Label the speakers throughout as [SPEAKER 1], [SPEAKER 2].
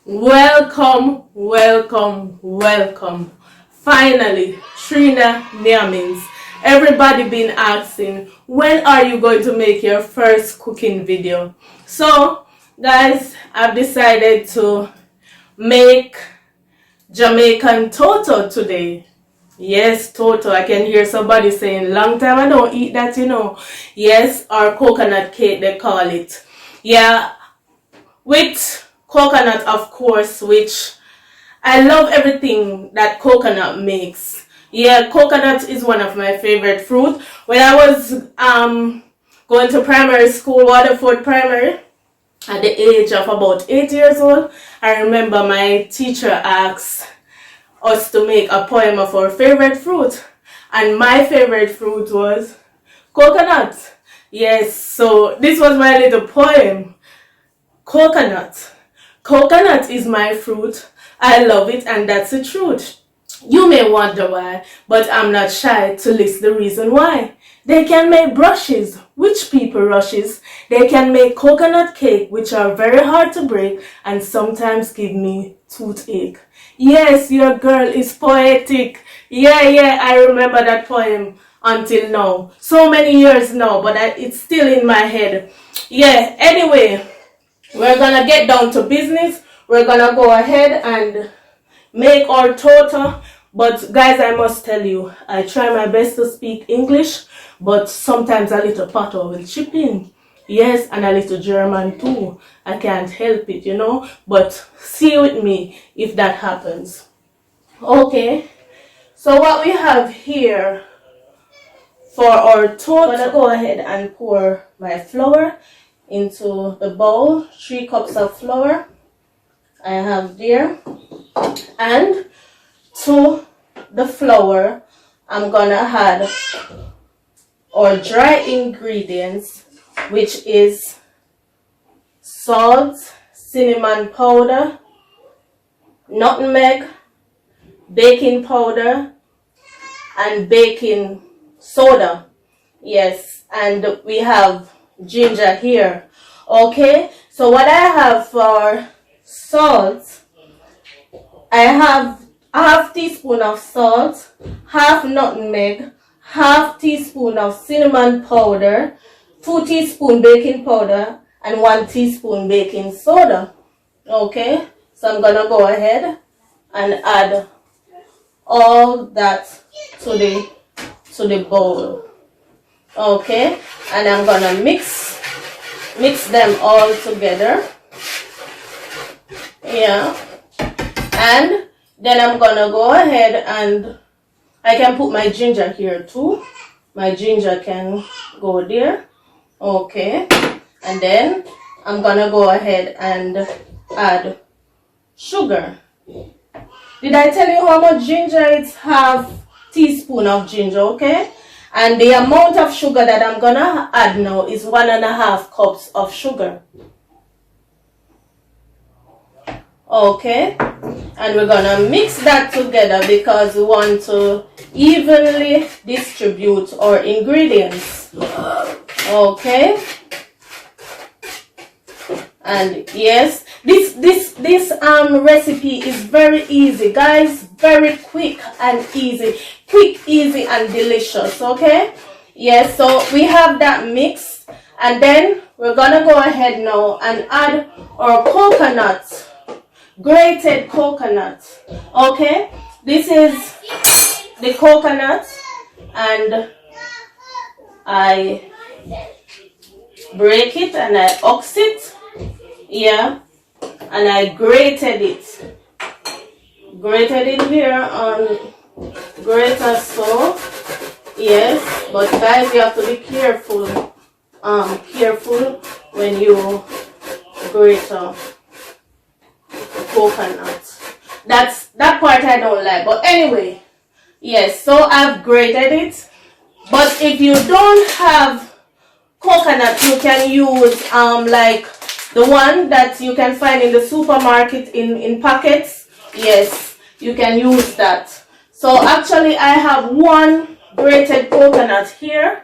[SPEAKER 1] Welcome, welcome, welcome. Finally, Trina Neamins. Everybody been asking, when are you going to make your first cooking video? So, guys, I've decided to make Jamaican Toto today. Yes, Toto. I can hear somebody saying, long time I don't eat that, you know. Yes, or coconut cake, they call it. Yeah, with coconut, of course, which I love everything that coconut makes. Yeah, coconut is one of my favorite fruit. When I was going to primary school, Waterford Primary, at the age of about 8 years old, I remember my teacher asked us to make a poem of our favorite fruit, and my favorite fruit was coconut. Yes, so this was my little poem. Coconut. Coconut is my fruit. I love it, and that's the truth. You may wonder why, but I'm not shy to list the reason why. They can make brushes, which people rushes. They can make coconut cake, which are very hard to break and sometimes give me toothache. Yes, your girl is poetic. Yeah, I remember that poem until now. So many years now, but it's still in my head. Yeah, anyway, we're gonna get down to business. We're gonna go ahead and make our Toto. But guys, I must tell you, I try my best to speak English, but sometimes a little Pato will chip in. Yes, and a little German too. I can't help it, you know. But see with me if that happens. Okay, so what we have here for our Toto, I'm gonna go ahead and pour my flour into the bowl. 3 cups of flour I have there, and to the flour I'm gonna add our dry ingredients, which is salt, cinnamon powder, nutmeg, baking powder, and baking soda. Yes, and we have ginger here. Okay, so what I have for salt, I have a half teaspoon of salt, half nutmeg, half teaspoon of cinnamon powder, 2 teaspoon baking powder, and 1 teaspoon baking soda. Okay, so I'm gonna go ahead and add all that to the bowl. Okay, and I'm gonna mix them all together. Yeah, and then I'm gonna go ahead and I can put my ginger here too. My ginger can go there. Okay, and then I'm gonna go ahead and add sugar. Did I tell you how much ginger? It's half teaspoon of ginger. Okay, and the amount of sugar that I'm gonna add now is 1.5 cups of sugar. Okay, and we're gonna mix that together because we want to evenly distribute our ingredients. Okay, and yes, this recipe is very easy, guys. Very quick and easy. Quick, easy, and delicious. Okay, yes, so we have that mix, and then we're gonna go ahead now and add our coconut. Grated coconut. Okay, this is the coconut, and I break it and I ox it. Yeah, and I grated it here on grater. So yes, but guys, you have to be careful when you grate coconut. That part I don't like, but anyway, yes, so I've grated it. But if you don't have coconut, you can use like the one that you can find in the supermarket in packets. Yes, you can use that. So actually I have 1 grated coconut here.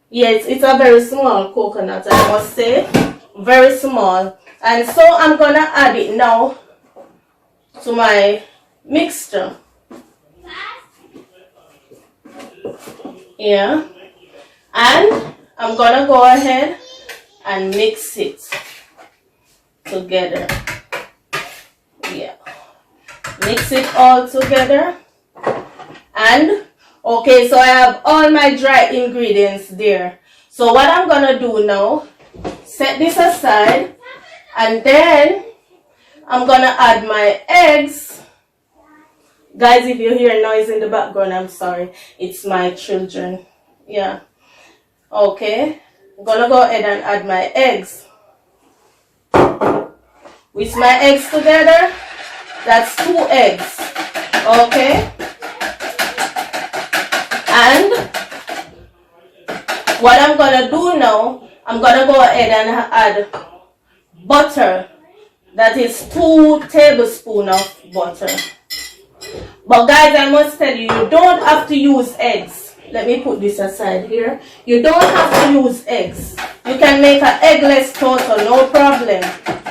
[SPEAKER 1] Yes, it's a very small coconut, I must say, very small. And so I'm gonna add it now to my mixture. Yeah, and I'm gonna go ahead and mix it together. Yeah, mix it all together. And okay, so I have all my dry ingredients there. So what I'm gonna do now, set this aside, and then I'm gonna add my eggs. Guys, if you hear noise in the background, I'm sorry. It's my children. Yeah. Okay. I'm gonna go ahead and add my eggs. With my eggs together, that's 2 eggs. Okay. And what I'm gonna do now, I'm gonna go ahead and add butter. That is 2 tablespoons of butter. But guys, I must tell you, you don't have to use eggs. Let me put this aside here. You don't have to use eggs. You can make an eggless Toto, no problem.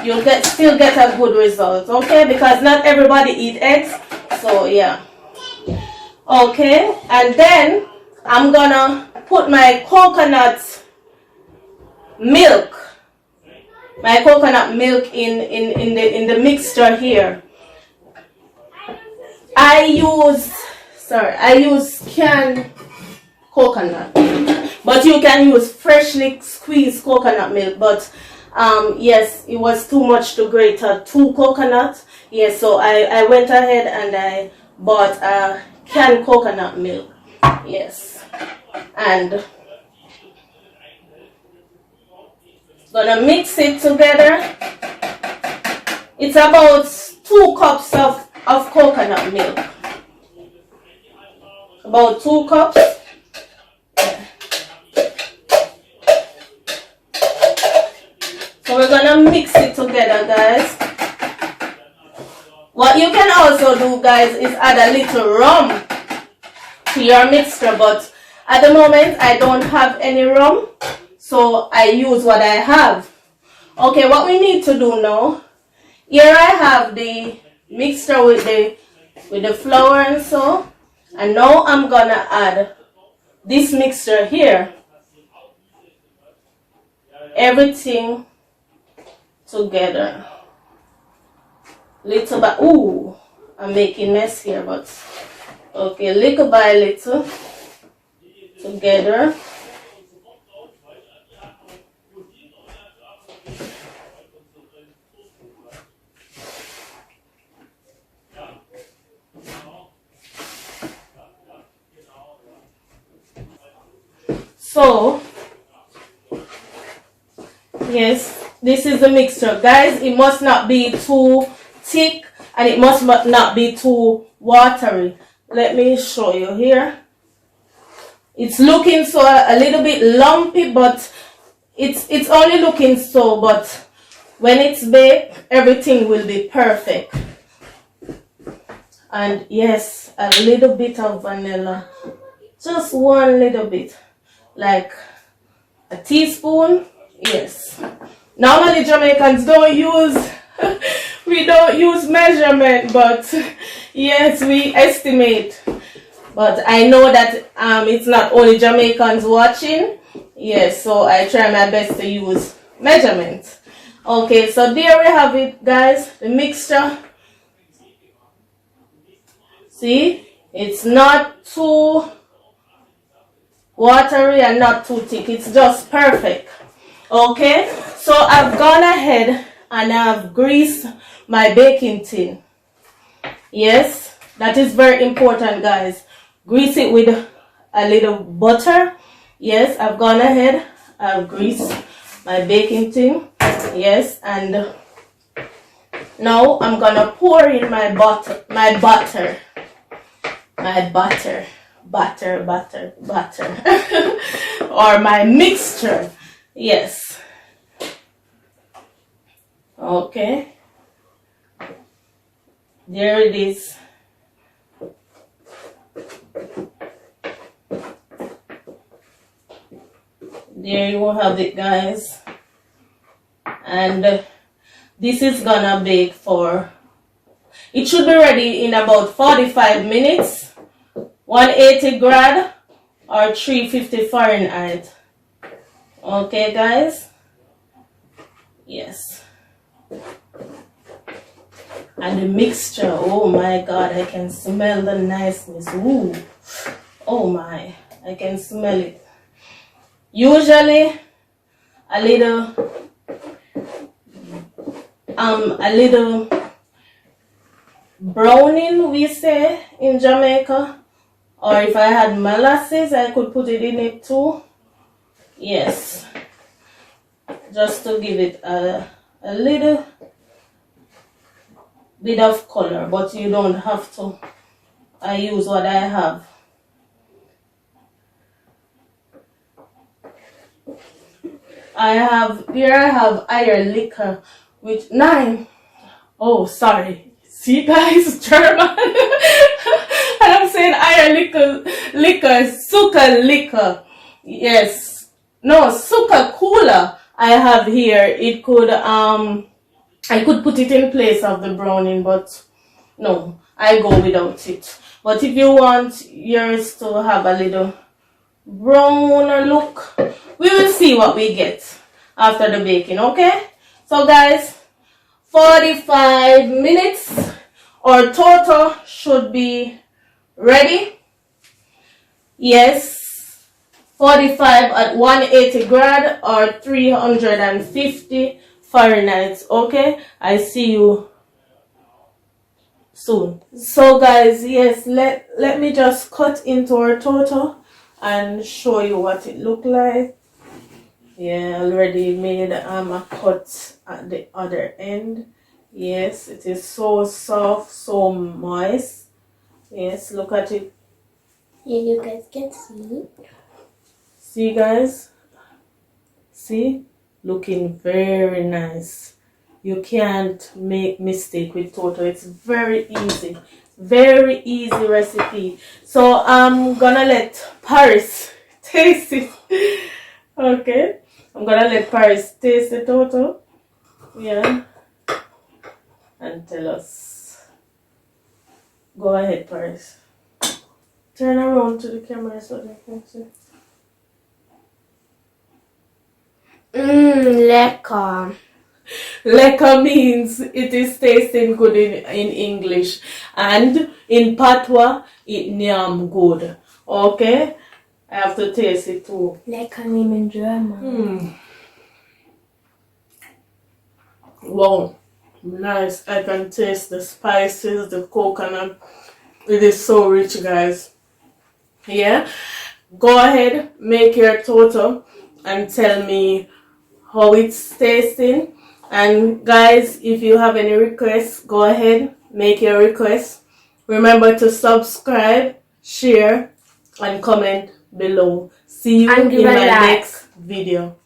[SPEAKER 1] You'll still get a good result, okay? Because not everybody eats eggs. So yeah. Okay, and then I'm gonna put my coconut milk. My coconut milk in the mixture here. I use canned coconut, but you can use freshly squeezed coconut milk. But yes, it was too much to grate 2 coconuts. Yes, so I went ahead and I bought canned coconut milk. Yes, and gonna mix it together. It's about 2 cups of coconut milk. About 2 cups. So we're gonna mix it together, guys. What you can also do, guys, is add a little rum to your mixture, but at the moment I don't have any rum, so I use what I have. Okay, what we need to do now, here I have the mixture with the flour and so, and now I'm gonna add this mixture here. Everything together. Little by, ooh, I'm making mess here, but okay, little by little together. So yes, this is the mixture, guys. It must not be too thick and it must not be too watery. Let me show you here. It's looking so a little bit lumpy, but it's only looking so, but when it's baked, everything will be perfect. And yes, a little bit of vanilla, just 1 little bit, like a teaspoon. Yes, normally Jamaicans don't use we don't use measurement, but yes, we estimate. But I know that it's not only Jamaicans watching. Yes, so I try my best to use measurements. Okay, so there we have it, guys, the mixture. See, it's not too watery and not too thick. It's just perfect. Okay, so I've gone ahead and I've greased my baking tin. Yes, that is very important, guys. Grease it with a little butter. Yes, I've gone ahead, I've greased my baking tin. Yes, and now I'm gonna pour in my butter, or my mixture. Yes. Okay. There it is. There you have it, guys. And this is gonna bake for, It should be ready in about 45 minutes, 180 grad or 350 Fahrenheit. Okay, guys? Yes. And the mixture, oh my God, I can smell the niceness. Ooh. Oh my, I can smell it. Usually, a little browning, we say in Jamaica, or if I had molasses, I could put it in it too. Yes, just to give it a little bit of color, but you don't have to. I use what I have. I have Eier liquor, which 9. Oh, sorry. See, guys, German. And I'm saying Eier liquor, Zucker liquor. Yes. No, Zucker cooler I have here. It could, I could put it in place of the browning, but no, I go without it. But if you want yours to have a little brown look, we will see what we get after the baking. Okay, so guys, 45 minutes or Toto should be ready. Yes, 45 at 180 grad or 350 Fahrenheit. Okay, I see you soon. So guys, yes, let me just cut into our Toto and show you what it look like. Yeah, already made a cut at the other end. Yes, it is so soft, so moist. Yes, look at it.
[SPEAKER 2] Yeah, you guys can see.
[SPEAKER 1] See, guys? See? Looking very nice. You can't make mistake with Toto. It's very easy. Very easy recipe. So I'm gonna let Paris taste it. Okay. I'm gonna let Paris taste the Toto. Yeah. And tell us. Go ahead, Paris. Turn around to the camera so they can see.
[SPEAKER 2] Lekker.
[SPEAKER 1] Lekker means it is tasting good in English, and in Patois it nyam good. Okay, I have to taste it too.
[SPEAKER 2] Lekker name in German.
[SPEAKER 1] Wow, nice. I can taste the spices, the coconut. It is so rich, guys. Yeah, go ahead, make your Toto and tell me how it's tasting. And guys, if you have any requests, go ahead, make your requests. Remember to subscribe, share, and comment below. See you in my next video.